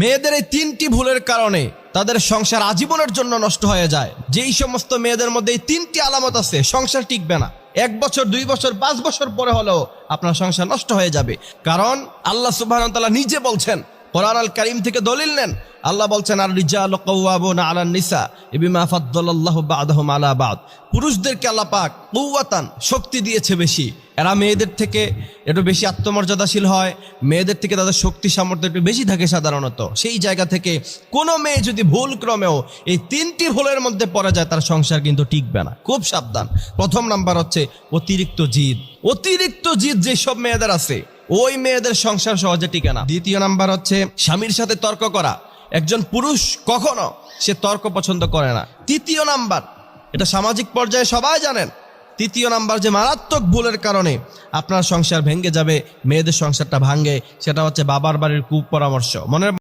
মেয়েদের এই তিনটি ভুলের কারণে তাদের সংসার আজীবনের জন্য নষ্ট হয়ে যায়। যেই সমস্ত মেয়েদের মধ্যে এই তিনটি আলামত আছে, সংসার টিকবে না। 1 বছর 2 বছর 5 বছর পরে হলেও আপনার সংসার নষ্ট হয়ে যাবে। কারণ আল্লাহ সুবহানাহু ওয়া তাআলা নিজে বলছেন, কোরআন আল কারীম থেকে দলিল নেন। আল্লাহ বলছেন, আর রিজালু কাওয়ামুনা আলান নিসা বিমা ফাদ্দালাল্লাহু বা'দাহুম আলা বা'দ। পুরুষদেরকে আল্লাহ পাক কুওয়াতান, শক্তি দিয়েছে বেশি। এরা মেয়েদের থেকে একটু বেশি আত্মমর্যাদাশীল হয়, মেয়েদের থেকে তাদের শক্তি সামর্থ্য একটু বেশি থাকে সাধারণত। সেই জায়গা থেকে কোনো মেয়ে যদি ভুল ক্রমেও এই তিনটি ভুলের মধ্যে পড়ে যায়, তার সংসার কিন্তু টিকবে না। খুব সাবধান। প্রথম নাম্বার হচ্ছে অতিরিক্ত জিদ। অতিরিক্ত জিদ যেসব মেয়েদের আছে, ওই মেয়েদের সংসার সহজে টিকে না। দ্বিতীয় নাম্বার হচ্ছে স্বামীর সাথে তর্ক করা। একজন পুরুষ কখনো সে তর্ক পছন্দ করে না। তৃতীয় নাম্বার, এটা সামাজিক পর্যায়ে সবাই জানেন, তৃতীয় নাম্বার যে মারাত্মক ভুলের কারণে আপনার সংসার ভেঙে যাবে, মেয়েদের সংসারটা ভাঙে, সেটা হচ্ছে বাবার বাড়ির কুপরামর্শ। মনের